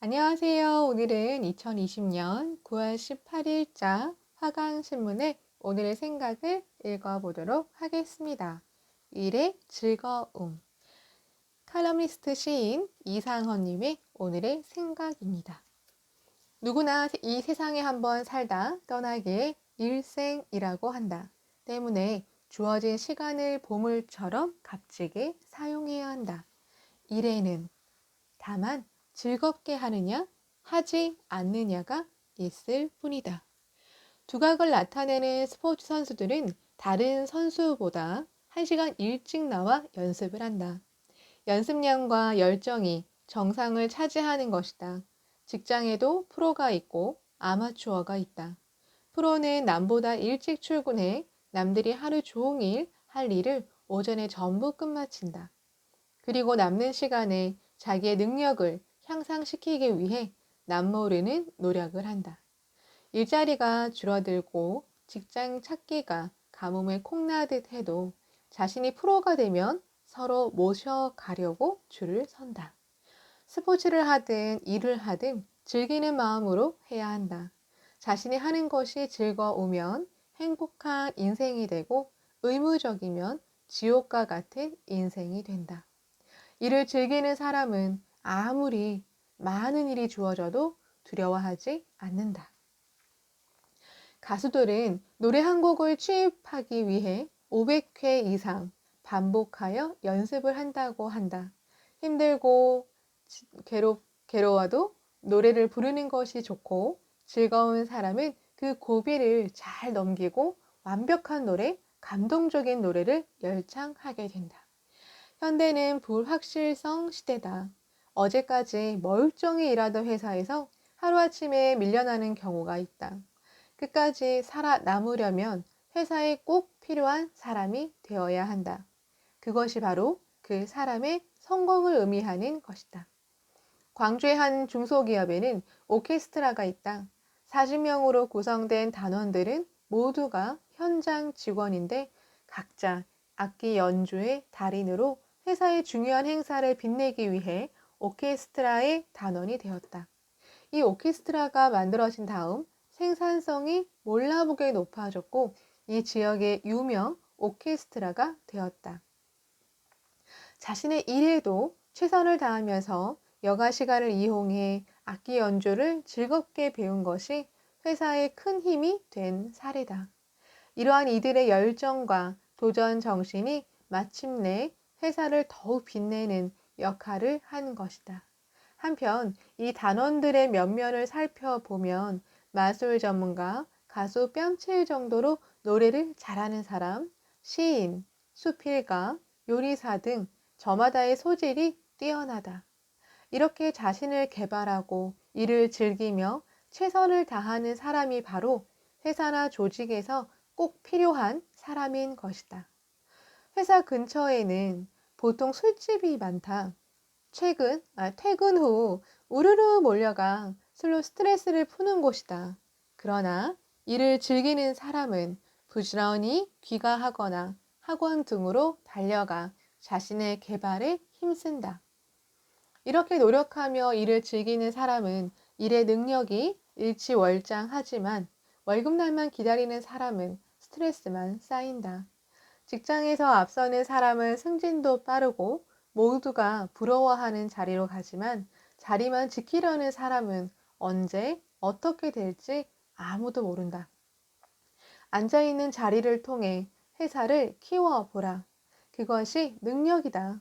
안녕하세요. 오늘은 2020년 9월 18일자 화강신문의 오늘의 생각을 읽어보도록 하겠습니다. 일의 즐거움. 칼럼니스트 시인 이상헌님의 오늘의 생각입니다. 누구나 이 세상에 한번 살다 떠나기에 일생이라고 한다. 때문에 주어진 시간을 보물처럼 값지게 사용해야 한다. 일에는 다만 즐겁게 하느냐, 하지 않느냐가 있을 뿐이다. 두각을 나타내는 스포츠 선수들은 다른 선수보다 1시간 일찍 나와 연습을 한다. 연습량과 열정이 정상을 차지하는 것이다. 직장에도 프로가 있고 아마추어가 있다. 프로는 남보다 일찍 출근해 남들이 하루 종일 할 일을 오전에 전부 끝마친다. 그리고 남는 시간에 자기의 능력을 향상시키기 위해 남모르는 노력을 한다. 일자리가 줄어들고 직장 찾기가 가뭄에 콩나듯 해도 자신이 프로가 되면 서로 모셔가려고 줄을 선다. 스포츠를 하든 일을 하든 즐기는 마음으로 해야 한다. 자신이 하는 것이 즐거우면 행복한 인생이 되고 의무적이면 지옥과 같은 인생이 된다. 일을 즐기는 사람은 아무리 많은 일이 주어져도 두려워하지 않는다. 가수들은 노래 한 곡을 취입하기 위해 500회 이상 반복하여 연습을 한다고 한다. 힘들고 괴로워도 노래를 부르는 것이 좋고 즐거운 사람은 그 고비를 잘 넘기고 완벽한 노래, 감동적인 노래를 열창하게 된다. 현대는 불확실성 시대다. 어제까지 멀쩡히 일하던 회사에서 하루아침에 밀려나는 경우가 있다. 끝까지 살아남으려면 회사에 꼭 필요한 사람이 되어야 한다. 그것이 바로 그 사람의 성공을 의미하는 것이다. 광주의 한 중소기업에는 오케스트라가 있다. 40명으로 구성된 단원들은 모두가 현장 직원인데 각자 악기 연주의 달인으로 회사의 중요한 행사를 빛내기 위해 오케스트라의 단원이 되었다. 이 오케스트라가 만들어진 다음 생산성이 몰라보게 높아졌고 이 지역의 유명 오케스트라가 되었다. 자신의 일에도 최선을 다하면서 여가 시간을 이용해 악기 연주를 즐겁게 배운 것이 회사의 큰 힘이 된 사례다. 이러한 이들의 열정과 도전 정신이 마침내 회사를 더욱 빛내는 역할을 한 것이다. 한편 이 단원들의 면면을 살펴보면 마술 전문가, 가수 뺨칠 정도로 노래를 잘하는 사람, 시인, 수필가, 요리사 등 저마다의 소질이 뛰어나다. 이렇게 자신을 개발하고 일을 즐기며 최선을 다하는 사람이 바로 회사나 조직에서 꼭 필요한 사람인 것이다. 회사 근처에는 보통 술집이 많다. 퇴근 후 우르르 몰려가 술로 스트레스를 푸는 곳이다. 그러나 이를 즐기는 사람은 부지런히 귀가하거나 학원 등으로 달려가 자신의 개발에 힘쓴다. 이렇게 노력하며 일을 즐기는 사람은 일의 능력이 일취월장하지만 월급날만 기다리는 사람은 스트레스만 쌓인다. 직장에서 앞서는 사람은 승진도 빠르고 모두가 부러워하는 자리로 가지만 자리만 지키려는 사람은 언제 어떻게 될지 아무도 모른다. 앉아있는 자리를 통해 회사를 키워보라. 그것이 능력이다.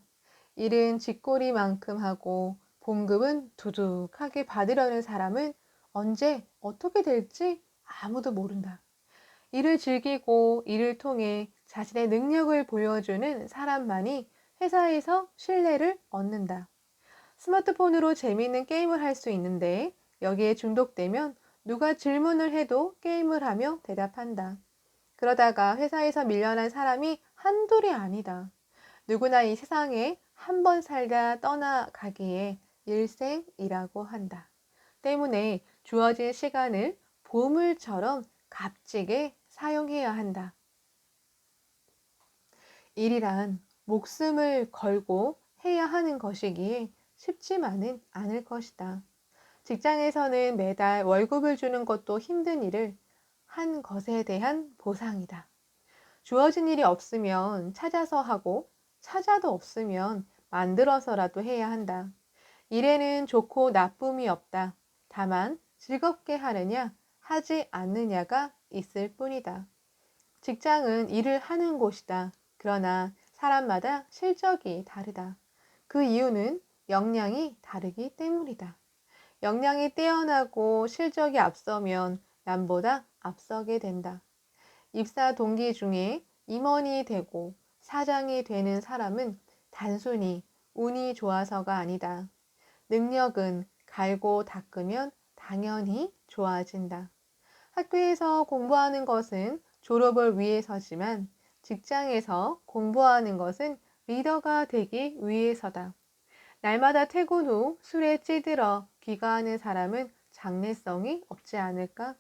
일은 쥐꼬리만큼 하고 봉급은 두둑하게 받으려는 사람은 언제 어떻게 될지 아무도 모른다. 일을 즐기고 일을 통해 자신의 능력을 보여주는 사람만이 회사에서 신뢰를 얻는다. 스마트폰으로 재미있는 게임을 할 수 있는데 여기에 중독되면 누가 질문을 해도 게임을 하며 대답한다. 그러다가 회사에서 밀려난 사람이 한둘이 아니다. 누구나 이 세상에 한 번 살다 떠나가기에 일생이라고 한다. 때문에 주어진 시간을 보물처럼 값지게 사용해야 한다. 일이란 목숨을 걸고 해야 하는 것이기에 쉽지만은 않을 것이다. 직장에서는 매달 월급을 주는 것도 힘든 일을 한 것에 대한 보상이다. 주어진 일이 없으면 찾아서 하고, 찾아도 없으면 만들어서라도 해야 한다. 일에는 좋고 나쁨이 없다. 다만 즐겁게 하느냐, 하지 않느냐가 있을 뿐이다. 직장은 일을 하는 곳이다. 그러나 사람마다 실적이 다르다. 그 이유는 역량이 다르기 때문이다. 역량이 뛰어나고 실적이 앞서면 남보다 앞서게 된다. 입사 동기 중에 임원이 되고 사장이 되는 사람은 단순히 운이 좋아서가 아니다. 능력은 갈고 닦으면 당연히 좋아진다. 학교에서 공부하는 것은 졸업을 위해서지만 직장에서 공부하는 것은 리더가 되기 위해서다. 날마다 퇴근 후 술에 찌들어 귀가하는 사람은 장래성이 없지 않을까?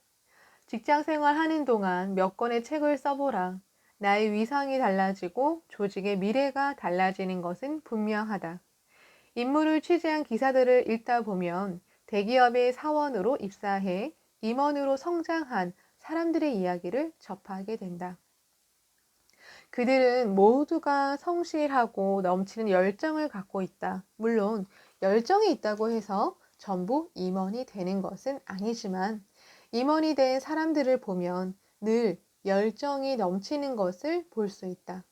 직장 생활하는 동안 몇 권의 책을 써보라. 나의 위상이 달라지고 조직의 미래가 달라지는 것은 분명하다. 인물을 취재한 기사들을 읽다 보면 대기업의 사원으로 입사해 임원으로 성장한 사람들의 이야기를 접하게 된다. 그들은 모두가 성실하고 넘치는 열정을 갖고 있다. 물론 열정이 있다고 해서 전부 임원이 되는 것은 아니지만 임원이 된 사람들을 보면 늘 열정이 넘치는 것을 볼 수 있다.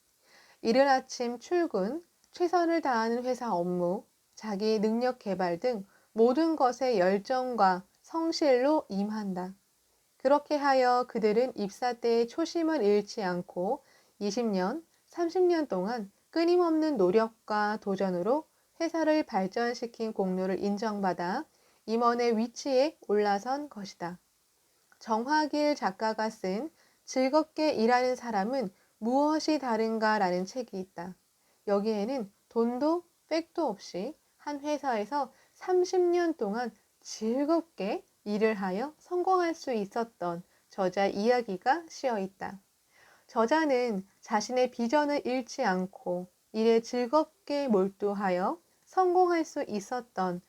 이른 아침 출근, 최선을 다하는 회사 업무, 자기 능력 개발 등 모든 것에 열정과 성실로 임한다. 그렇게 하여 그들은 입사 때의 초심을 잃지 않고 20년, 30년 동안 끊임없는 노력과 도전으로 회사를 발전시킨 공로를 인정받아 임원의 위치에 올라선 것이다. 정화길 작가가 쓴 즐겁게 일하는 사람은 무엇이 다른가라는 책이 있다. 여기에는 돈도 백도 없이 한 회사에서 30년 동안 즐겁게 일을 하여 성공할 수 있었던 저자 이야기가 씌어 있다. 저자는 자신의 비전을 잃지 않고 일에 즐겁게 몰두하여 성공할 수 있었던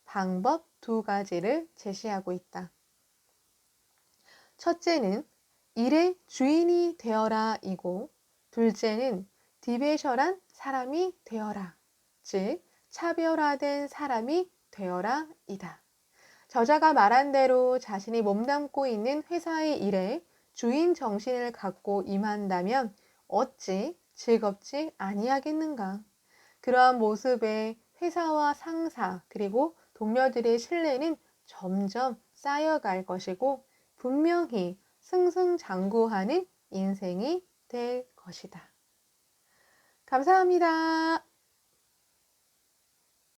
방법 2가지를 제시하고 있다. 첫째는 일의 주인이 되어라 이고, 둘째는 디베셜한 사람이 되어라, 즉 차별화된 사람이 되어라 이다. 저자가 말한 대로 자신이 몸담고 있는 회사의 일에 주인 정신을 갖고 임한다면 어찌 즐겁지 아니하겠는가. 그러한 모습에 회사와 상사 그리고 동료들의 신뢰는 점점 쌓여갈 것이고 분명히 승승장구하는 인생이 될 것이다. 감사합니다.